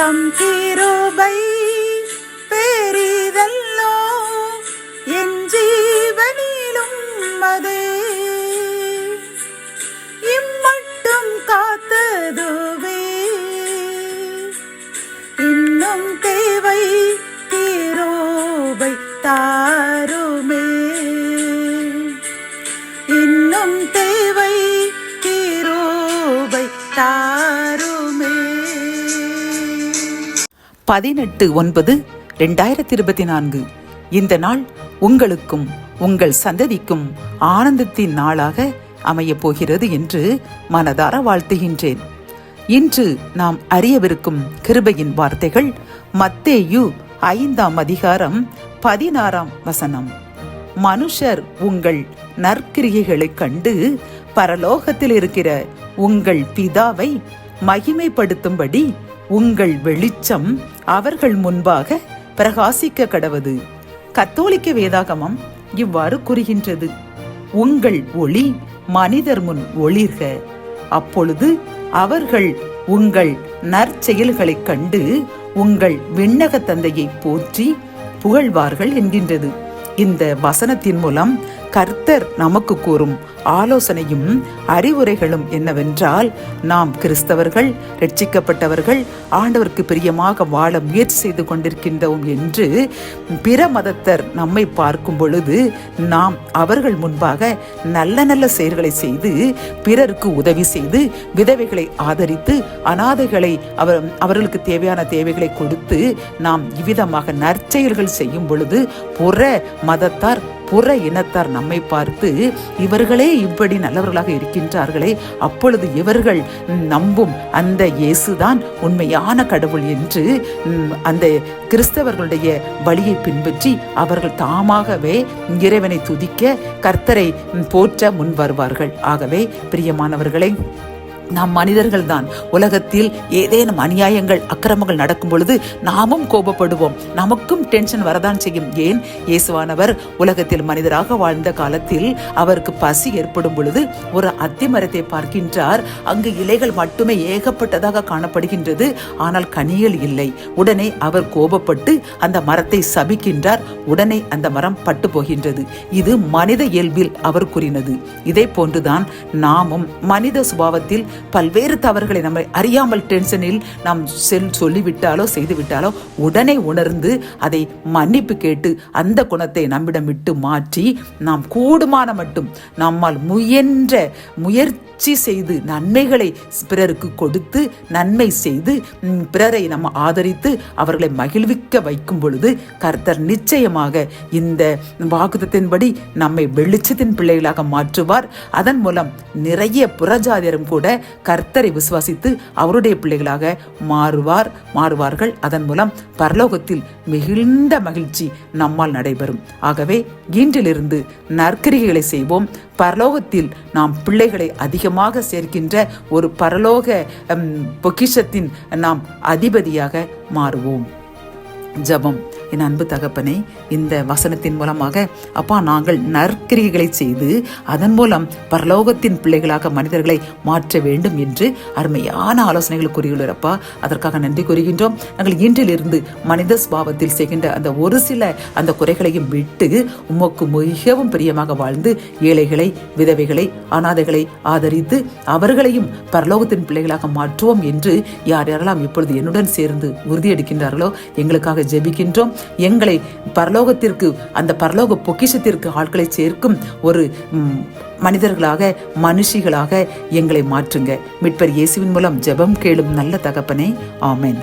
தம் கிருபை பெரிதல்லோ என் ஜீவனிலும் அதே இம்மட்டும் காத்ததுவே இன்னும் தேவை கிருபை தாருமே இன்னும் தேவை கிருபை தாருமே. 18/9/2024 இந்த நாள் உங்களுக்கும் உங்கள் சந்ததிக்கும் ஆனந்தத்தின் நாளாக அமையப் போகிறது என்று மனதார வாழ்த்துகின்றேன். இன்று நாம் அறியவிருக்கும் கிருபையின் வார்த்தைகள் மத்தேயு 5:16 மனுஷர் உங்கள் நற்கிரியைகளைக் கண்டு பரலோகத்தில் இருக்கிற உங்கள் பிதாவை மகிமைப்படுத்தும்படி உங்கள் வெளிச்சம் அவர்கள் முன்பாக பிரகாசிக்க கடவது. கத்தோலிக்க வேதாகமம் இவ்வாறு கூறுகின்றது, உங்கள் ஒளி மனிதர் முன் ஒளிர்க, அப்பொழுது அவர்கள் உங்கள் நற்செயல்களைக் கண்டு உங்கள் விண்ணக தந்தையை போற்றி புகழ்வார்கள் என்கின்றது. இந்த வசனத்தின் மூலம் கர்த்தர் நமக்கு கூறும் ஆலோசனையும் அறிவுரைகளும் என்னவென்றால், நாம் கிறிஸ்தவர்கள், ரட்சிக்கப்பட்டவர்கள், ஆண்டவருக்கு பிரியமாக வாழ முயற்சி செய்து கொண்டிருக்கின்றோம் என்று பிற மதத்தர் நம்மை பார்க்கும் பொழுது நாம் அவர்கள் முன்பாக நல்ல நல்ல செயல்களை செய்து பிறருக்கு உதவி செய்து விதவைகளை ஆதரித்து அனாதைகளை அவர்களுக்கு தேவையான தேவைகளை கொடுத்து நாம் இவ்விதமாக நற்செயல்கள் செய்யும் பொழுது புற மதத்தார் புற இனத்தார் நம்மை பார்த்து இவர்களே இப்படி நல்லவர்களாக இருக்கின்றார்களே, அப்பொழுது இவர்கள் நம்பும் அந்த இயேசுதான் உண்மையான கடவுள் என்று அந்த கிறிஸ்தவர்களுடைய வழியை பின்பற்றி அவர்கள் தாமாகவே இறைவனை துதிக்க கர்த்தரை போற்ற முன் வருவார்கள். ஆகவே பிரியமானவர்களை, நாம் மனிதர்கள் தான். உலகத்தில் ஏதேனும் அநியாயங்கள் அக்கிரமங்கள் நடக்கும் பொழுது நாமும் கோபப்படுவோம், நமக்கும் டென்ஷன் வரதான் செய்யும். ஏன்? இயேசுவானவர் உலகத்தில் மனிதராக வாழ்ந்த காலத்தில் அவருக்கு பசி ஏற்படும் பொழுது ஒரு அத்திமரத்தை பார்க்கின்றார். அங்கு இலைகள் மட்டுமே ஏகப்பட்டதாக காணப்படுகின்றது, ஆனால் கனிகள் இல்லை. உடனே அவர் கோபப்பட்டு அந்த மரத்தை சபிக்கின்றார். உடனே அந்த மரம் பட்டு போகின்றது. இது மனித இயல்பில் அவர் கூறினது. இதை போன்றுதான் நாமும் மனித சுபாவத்தில் பல்வேறு தவறுகளை நம்ம அறியாமல் டென்ஷனில் நாம் சொல்லிவிட்டாலோ செய்துவிட்டாலோ உடனே உணர்ந்து அதை மன்னிப்பு கேட்டு அந்த குணத்தை நம்மிடம் விட்டு மாற்றி நாம் கூடுமான மட்டும் நம்மால் முயற்சி செய்து நன்மைகளை பிறருக்கு கொடுத்து நன்மை செய்து பிறரை நம்ம ஆதரித்து அவர்களை மகிழ்விக்க வைக்கும் பொழுது கர்த்தர் நிச்சயமாக இந்த வாக்குத்தத்தின்படி நம்மை வெளிச்சத்தின் பிள்ளைகளாக மாற்றுவார். அதன் மூலம் நிறைய புறஜாதியரும் கூட கர்த்தரை விசுவாசித்து அவருடைய பிள்ளைகளாக மாறுவார்கள். அதன் மூலம் பரலோகத்தில் மிகுந்த மகிழ்ச்சி நம்மால் நடைபெறும். ஆகவே இன்றிலிருந்து நற்கிரிகைகளை செய்வோம். பரலோகத்தில் நாம் பிள்ளைகளை அதிகமாக சேர்க்கின்ற ஒரு பரலோக பொக்கிஷத்தின் நாம் அதிபதியாக மாறுவோம். ஜெபம். என் அன்பு தகப்பனே, இந்த வசனத்தின் மூலமாக அப்பா நாங்கள் நற்கிரியைகளை செய்து அதன் மூலம் பரலோகத்தின் பிள்ளைகளாக மனிதர்களை மாற்ற வேண்டும் என்று அருமையான ஆலோசனைகள் கூறியுள்ளப்பா. அதற்காக நன்றி கூறுகின்றோம். நாங்கள் இன்றிலிருந்து மனித சுபாவத்தில் செய்கின்ற அந்த ஒரு சில அந்த குறைகளையும் விட்டு உமக்கு மிகவும் பிரியமாக வாழ்ந்து ஏழைகளை, விதவைகளை, அனாதைகளை ஆதரித்து அவர்களையும் பரலோகத்தின் பிள்ளைகளாக மாற்றுவோம் என்று யார் யாரெல்லாம் இப்பொழுது என்னுடன் சேர்ந்து உறுதியெடுக்கின்றார்களோ எங்களுக்காக ஜெபிக்கின்றோம். எங்களை பரலோகத்திற்கு, அந்த பரலோக பொக்கிஷத்திற்கு ஆட்களை சேர்க்கும் ஒரு மனிதர்களாக, மனுஷிகளாக எங்களை மாற்றுங்க. மீட்பர் இயேசுவின் மூலம் ஜெபம் கேளும் நல்ல தகப்பனே. ஆமென்.